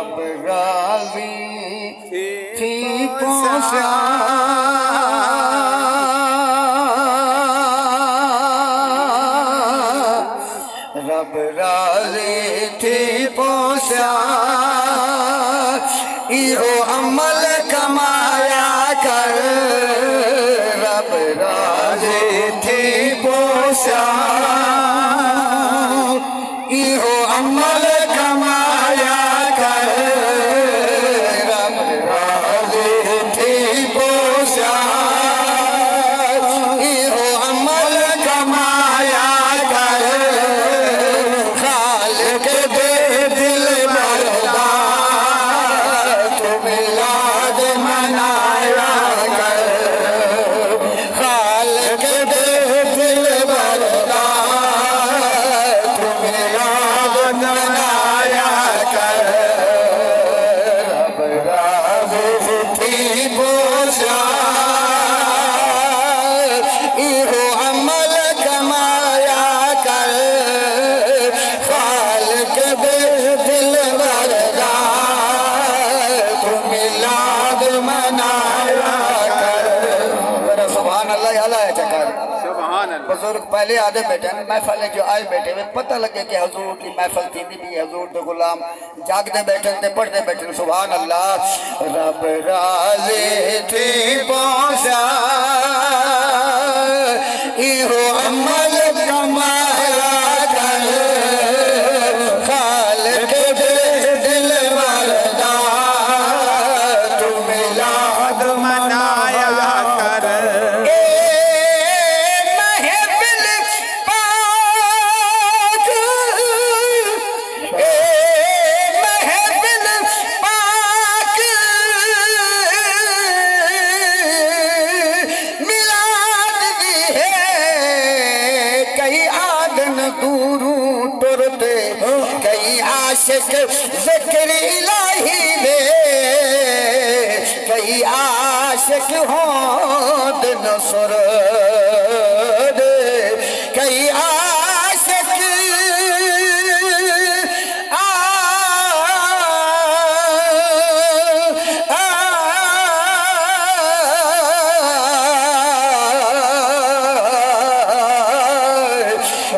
रब राजी थी पहुंचा रब राजी थी पहुंचा इहो अमल कमाया कर रब राजी थी पहुंचा इहो अमल कमाया कर रब राजी थी पहुंचा इहो अमल कमाया कर खालिक दे दिल मरदा तू मिलाद मनाया कर खालिक दे दिल मरदा तू मिलाद मनाया कर रब राजी थी पहुंचा इहो अमल कमाया कर खालिक दे दिल मरदा तू मिलाद मनाया कर सुभान अल्लाह अल्लाह चकर सुभान अल्लाह। बुजुर्ग पहले आधे बैठे महफल जो आए बैठे हुए पता लगे कि हजूर की महफल थी भी हजूर के गुलाम जागते बैठे थे पढ़ते बैठे सुभान अल्लाह रब राजी थी पहुंचा इहो अमल कमाया कर खालिक दे दिल मरदा तू मिलाद मनाया कर ए महफिल पाक ए महफिल पाक मिलाद भी है कई आदन दूरों तुरते कई आशिक ज़िक्र इलाही में कई आशिक हों दिन सुर कई आशिक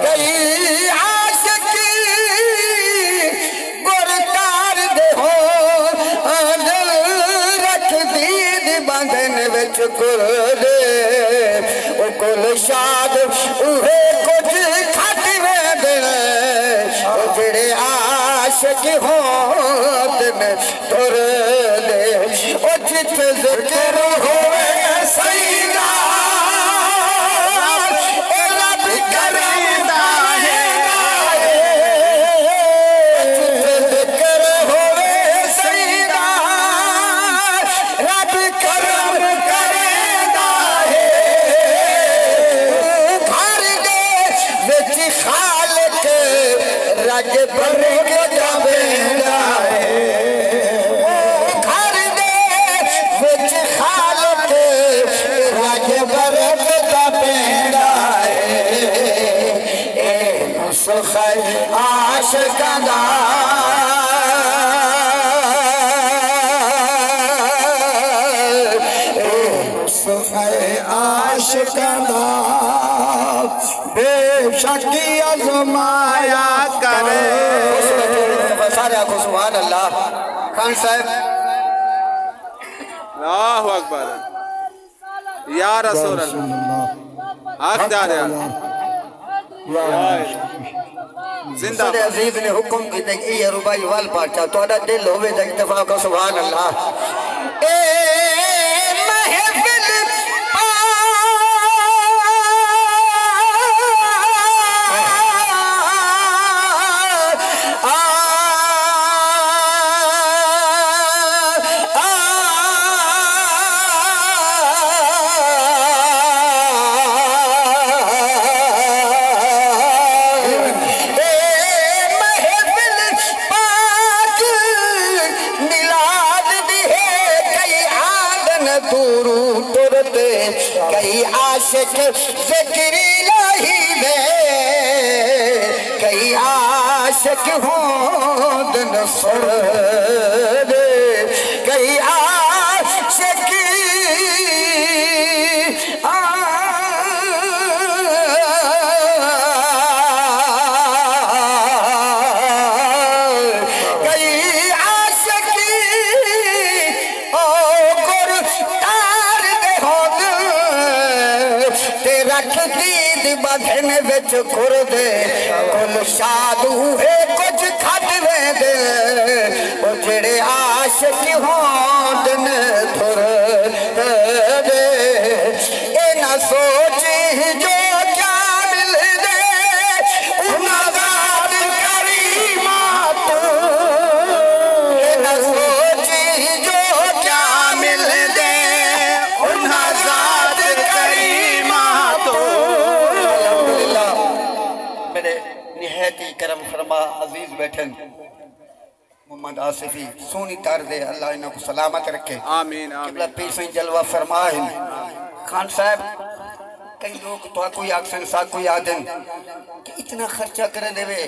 कई आशिक गुरतार दे हो रख दीद बंधन विच कुल ओ कुल शाद उहे कुछ खट वेंदे ओ जेड़े आशिक होंदन तुर दे ओ जिथे ज़िक्र होवे सईदा ओ रब करदा है जिथे ज़िक्र होवे सईदा रब करम करदा है घर दे विच खालिक रज भर के जावेंदा है घर दे विच खालिक रज भर के जावेंदा है ए नुस्ख आशिकां दा आशिकां दा बेशकी आजमाया कर सारे आखो सुभान अल्लाह खान साहब अल्लाहु अकबर या रसूल अल्लाह आख जा रहा जिंदा सदे अजीज ने हुक्म की कि ये रुबाई वाल पाचा तोड़ा दिल होवे त इत्तेफाक को सुभान अल्लाह ए महफिल कई आशिक ज़िक्र इलाही में कई आशिक होंद नसर दिन विच खुरदे कुल शादू है कुछ खट वेंदे ओ जेड़े आशिक होंदन थुर दे ए ना सोची जो क्या मिल दे उना ज़ात करीमा तो ए ना सोची जो क्या मिल दे उना ज़ात करीमा तो अल्हम्दुलिल्लाह मेरे निहायती करम फरमा अजीज बैठन मोहम्मद आसिफी सोनी तारदे अल्लाह इन्हें को सलामत रखे आमीन किबला आमीन पीर सिंह जलवा फरमाए खान साहब कई लोग तो कोई अक्सर सा कोई आदन कि इतना खर्चा करे देवे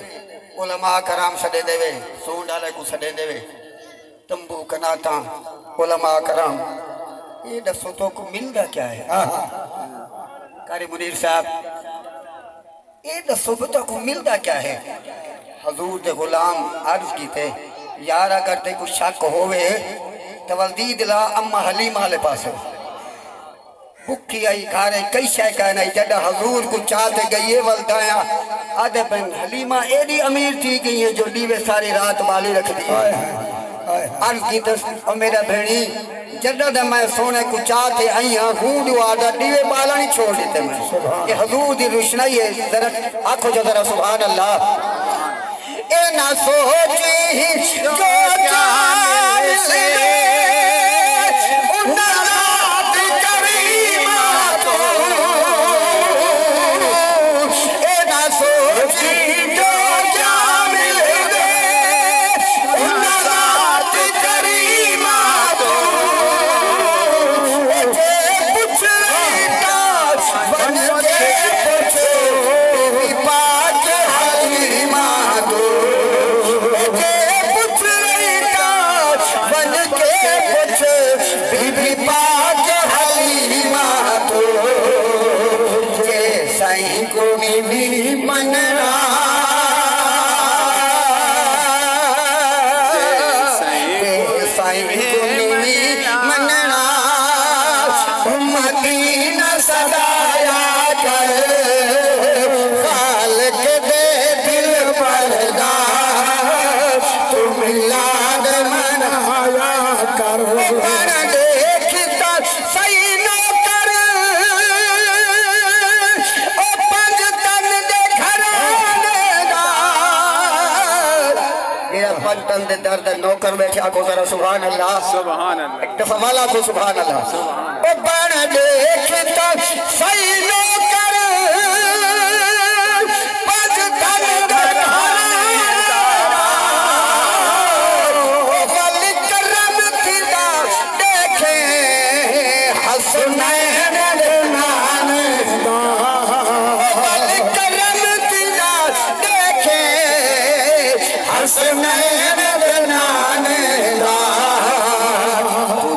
उलमा कराम सदे देवे सोन डाले को सदे देवे तंबू कनाता उलमा कराम ये दसो तो को मिलता क्या है कारी मुनीर साहब ये दसो तो को मिलता क्या है हजूर दे गुलाम अर्ज की थे यार अगर ते कुछ शक होवे तो वल्दी दिला अम्मा हलीमा ले पास भुखी आई खारे कई शय कहना जड़ा हजूर को चाहते गई वलदाया आधे बहन हलीमा एडी अमीर थी गई है जो दीवे सारी रात बाली रख दी अर्ज की तो मेरा भेड़ी जड़ा मैं सोने को चाहते आई हाँ हूँ दुआदा दीवे बाला नहीं छोड़ देते मैं ये हजूर दी रोशनाई है जरा आंखों जो जरा सुभान अल्लाह ए ना सोची जो क्या मिले उन ज़ात करीमा तो ए ना सोची जो क्या मिले उन ज़ात करीमा तो जे कुछ बन के पूछो पाक हलीमा तो बीबी पाक हलीमा तो जे साईं को बीबी मनरा साईं को बीबी मनरा मदीना सदाया कर खालिक दे दिल परदा तुम लाड मनाया कर देखता सही न कर ओ पंज तन दे घरानेदार मेरा पंज तन दे दर्द नौकर बैठे आको जरा सुभान अल्लाह सुभान अल्लाह एक दफा वाला को सुभान अल्लाह ओ बन देखता सही न कर पंज तन दे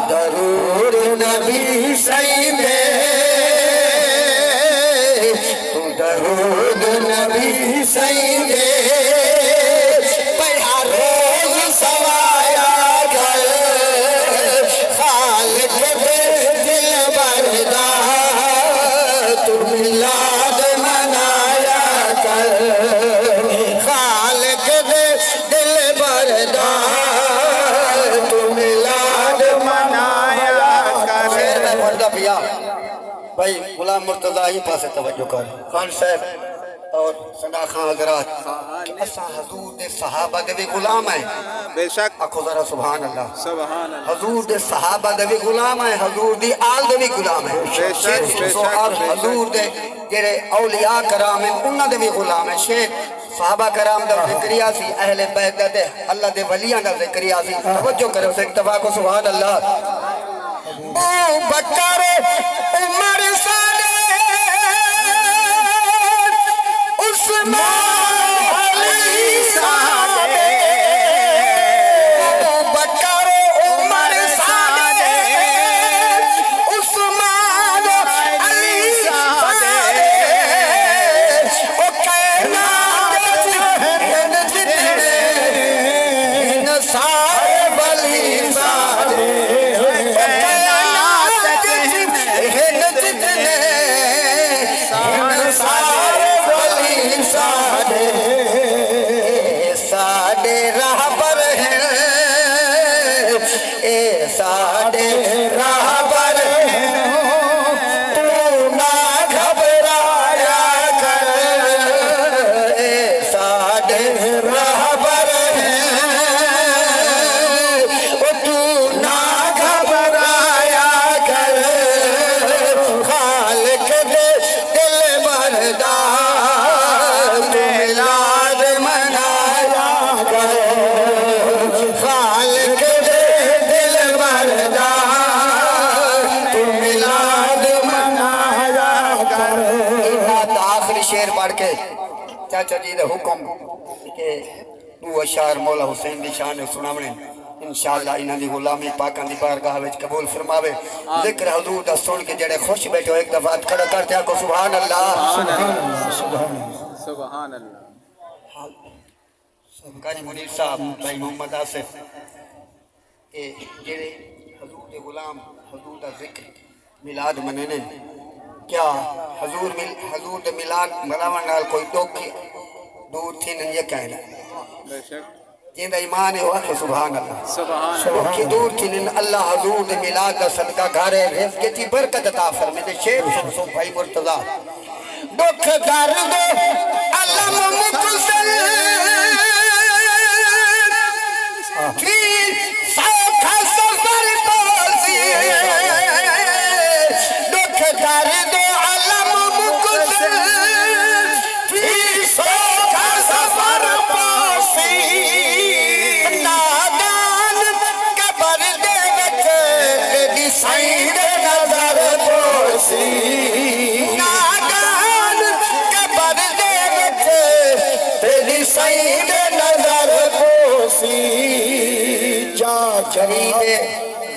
दरूर नबी सही दे दरूद नबी सही दे पढ़ा रोज सवाया कर खालिक दे दिल बरदा तू मिलाद मनाया कर खालिक दे दिल बरदा तू मिलाद मनाया कर पर्दा पिया भाई गुलाम मुर्तजा ही पास तवज्जो कर खान साहब और सना खान हजरात कि असा हजूर दे सहाबा दे भी गुलाम है बेशक आखो जरा सुभान अल्लाह सुभान अल्लाह हजूर दे सहाबा दे भी गुलाम है हजूर दी आल दे भी गुलाम है और हजूर दे जेरे औलिया कराम हैं उन्हां दे भी गुलाम है शेख सहाबा कराम दा जिक्रिया सी अहले बैत दे अल्लाह दे वलियां दा जिक्रिया सी तवज्जो करो से इत्तफाक को सुभान अल्लाह ओ बकर उमर सादे उस्मान अली सादे ओ बकर उमर सादे उस्मान अली सादे ओ कहना जितने सारे बली सादे सारे साडे राहबर तू ना घबराया कर साडे राहबर तू ना घबराया कर खालिक दे दिल मरदा मिलाद मनाया कर खालिक दे दिल मरदा मिलाद मनाया कर। आखिरी शेर पढ़ के चाचा जी का हुक्म के तू अशार मौला हुसैन की शान सुनावने इंशाअल्लाह इन्हां दी गुलामी पाकां दी बारगाह विच कबूल फरमावे। जिक्र हुजूर दा सुन के जेड़े खुश बैठे हो एक दफा खड़ा कर दिया को सुभान अल्लाह सुभान अल्लाह। कारी मुनीर साहब भाई मोहम्मद आसिफ ए जेड़े हुजूर दे गुलाम हुजूर दा जिक्र मिलाद मनेने क्या हुजूर दे मिलाद मनावन नाल कोई दुख दूर थी नहीं ये कहना बेशक जिंदा ईमान है वो आखे सुभान अल्लाह सुभान की दूर थी नहीं अल्लाह हुजूर दे मिलाद दा सदका घरे रिज़्क़ की बरकत अता फरमाए। दे शेर सुन भाई मुर्तजा दुख दर्द अलम मुकसल फी सौखा सफर तोसी दुख दर्द अलम मुकसल फी सौखा सफर पोसी नादान कबर दे विच तेरी सईद नजर पोसी नादान कबर दे विच तेरी सईद नजर पोसी जा गरीबे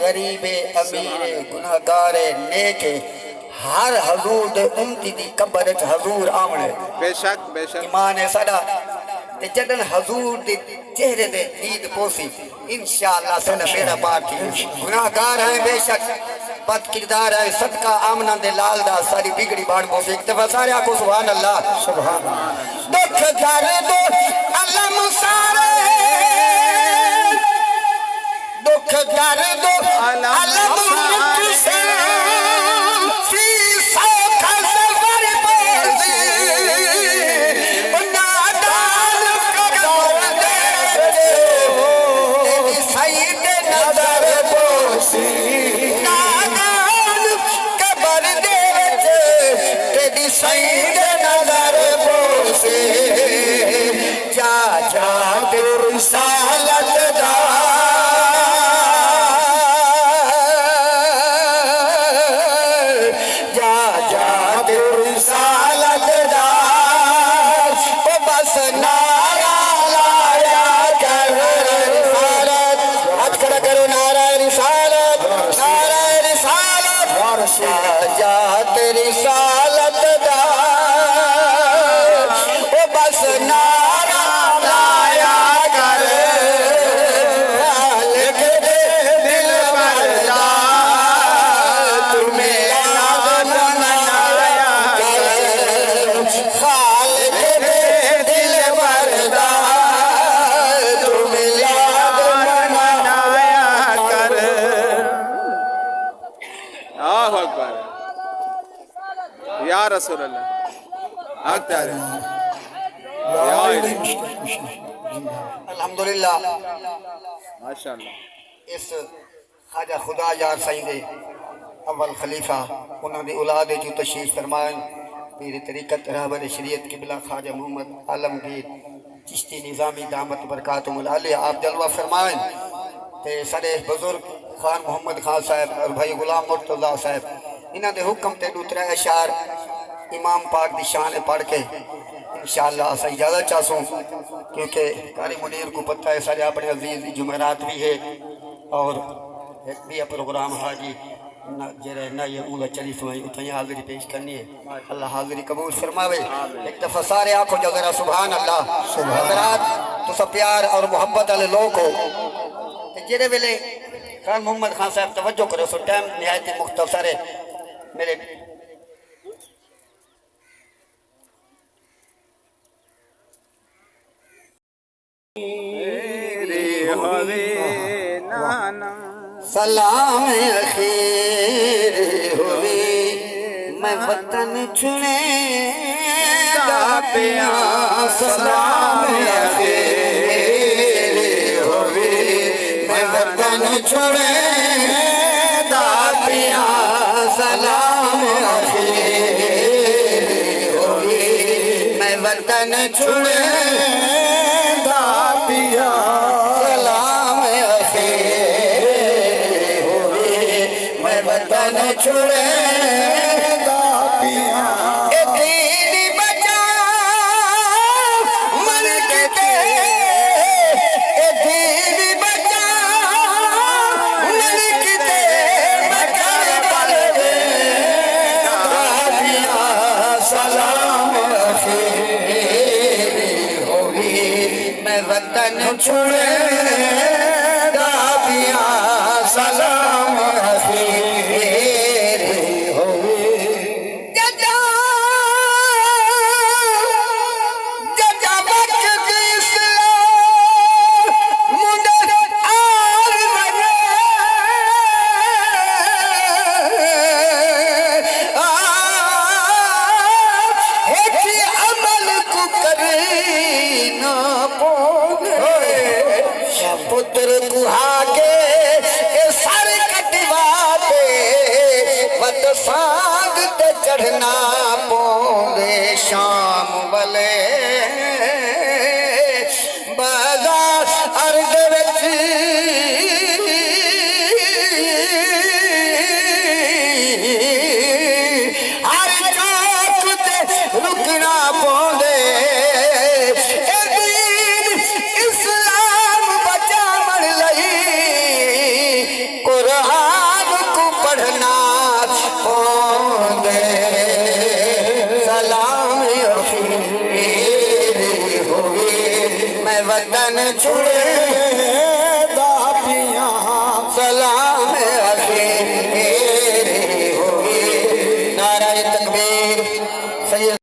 गरीबे अमीरे गुनाहगारे नेके हर हजूर दे उम्मती दी कबर च हजूर आवणे बेशक बेशक ईमान है साडा ते जदन हजूर दे चेहरे दे दीद पोसी इंशाअल्लाह साडा बेड़ा पार थी। गुनाहगार है बेशक बद किरदार है सदका आमना दे लाल दा सारी बिगड़ी बाण पोसी एक दफा सारे आको सुभान अल्लाह सुभान दुख दर्द अलम सारे दुख दर्द अलम मुकसल फी सौखा सफर पोसी नादान कबर दे तेरी सईद नजर पोसी नादान कबर दे तेरी सईद नजर पोसी जा जा तेरी सालत दा जा जा तेरी सालत दा ओ बस नारा लाया कर रिसालत हाथ खड़ा करो नारा रिसालत जा जा तेरी सालत दा ओ बस नारा लाया कर खालिक दे दिल मरदा तू मिलाद मनाया कर खालिक दे दिल मरदा तू मिलाद मनाया कर। अल्लाहु अकबर या रसूल अल्लाह अकबर या अल्हम्दुलिल्लाह माशाअल्लाह। इस ख्वाजा खुदा यार साईं दे अव्वल खलीफा उन्होंने औलाद जो तशरीफ फरमाए मेरी तरीक़त रहबर शरीयत किबला ख्वाजा मोहम्मद आलमगीर चिश्ती निज़ामी दामत बरकातुहुल आलिया आप जलवा फरमाए ते सारे बुजुर्ग खान मोहम्मद खान साहब और भाई गुलाम मुर्तज़ा साहब इन्हों के हुक्म ते दूसरा अशार इमाम पाक की शान पढ़ के इंशाअल्लाह असा इजाज़त चाहूँ क्योंकि कारी मुनीर को पता है सारे अपने अजीज की जुमेरात भी है और एक भी प्रोग्राम हाजी जरा ना ये उला चली सुनाई उतनी हाजिरी पेश करनी है। अल्लाह हाजिरी कबूल फरमावे। एक दफ़ा सारे आखो जगरा सुभान अल्लाह हज़रात तो सब प्यार और मोहब्बत वाले लोग हो जेरे वेले खान मोहम्मद खान साहब तवज्जो करो सो टाइम निहायत मुख्तसर है मेरे हवे नाना सलाम अखीर हुई मैं वतन छुड़े पिया सलाम अखीर हुई मैं वतन छुड़े पिया सलाम अखीर हुई मैं वतन छुड़े पिया सलाम अखीर हुई मैं वतन छुड़े पिया वतन छुड़े दाबिया सलाम अखीर हुई जजा जजा बच इस्लाम मुंडर आल बने हेठी अमल को करे ना पुत्र कुहागे सर कटवाते वत सांग ते चढ़ना पोंदे शाम वाले बाजार अर्द विच हर चौक ते रुकना पोंदे कुरान को पढ़ना पोंदे सलाम अखीर हुई मैं वतन छुड़े दापिया सलाम अखीर हुई नाराए तकबीर सैयद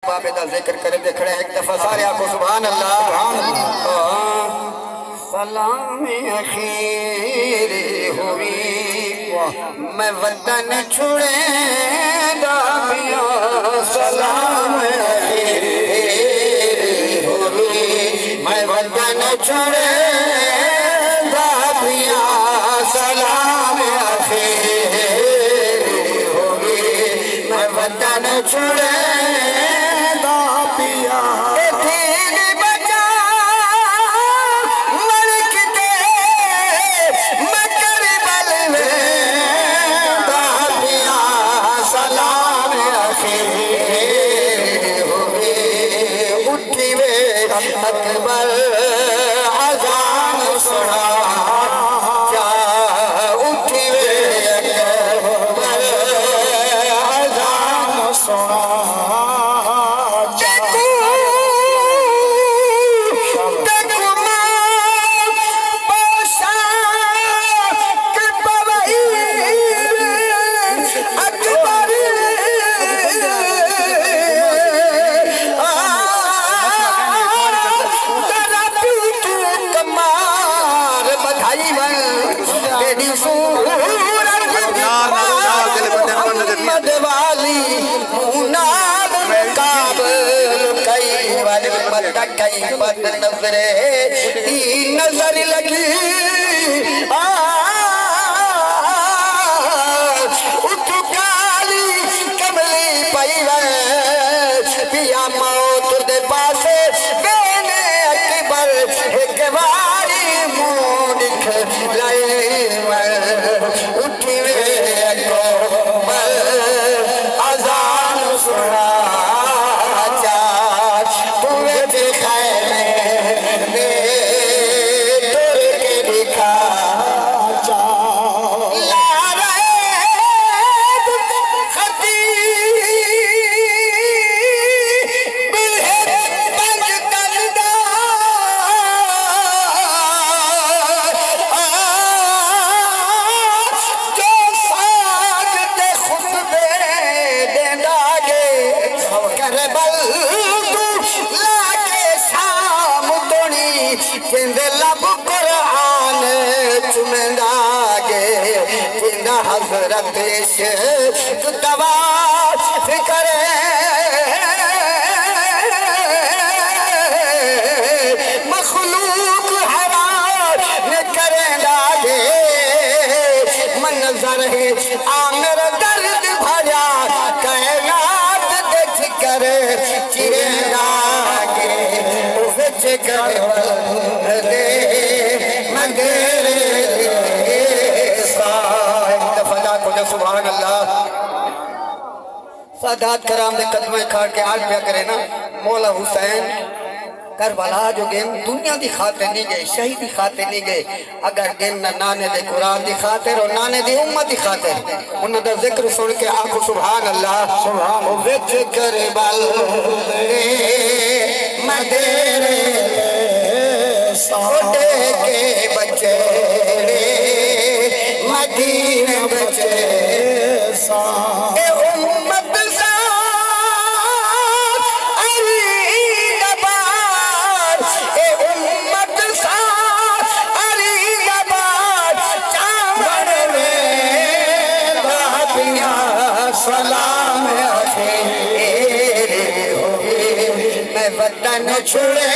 बाबे दा जिक्र करे देखड़े एक दफा सारे आखो सुभान अल्लाह सलाम अखीर हुई मैं वतन छुड़े दाबिया सलाम अखीर हुई मैं वतन छुड़े दाबिया सलाम अखीर हुई मैं वतन छुड़े दाबिया अकबर अजान सुना क्या उठी वे अकबर अजान सुना कई बद नजरे नजर लगी उठ काली कमली पई पिया मौत दे पासे बेने अकबर एक बारी मुंह दिख लाए उठी वे अकबर अजान सुना खैर में तुर के दिखा हजरत इश्क तवाफ करे मखलूक हैरान करेगा दे मंजर है आमिर दर्द भरा कायनात देख कर चिरेगा के विच कर दे मंदिर सुभान अल्लाह सादात कराम दे कदम खाड़ के हाल पिया करे ना मौला हुसैन करबला जो गेम दुनिया की खातिर नहीं गए शहीद की खातिर नहीं गए अगर गेम ना नाने दे कुरान की खातिर और नाने दी उम्मत की खातिर उन्होंने जिक्र सुन के आखो सुभान अल्लाह सुभान विच करबल मदेरे सोटे के बच्चे मदीने बच्चे ए उम्मत सा अली गबार ए उम्मत सा अली गबार चावड़ में भाभियां सलाम आखे मैं वतन छुड़े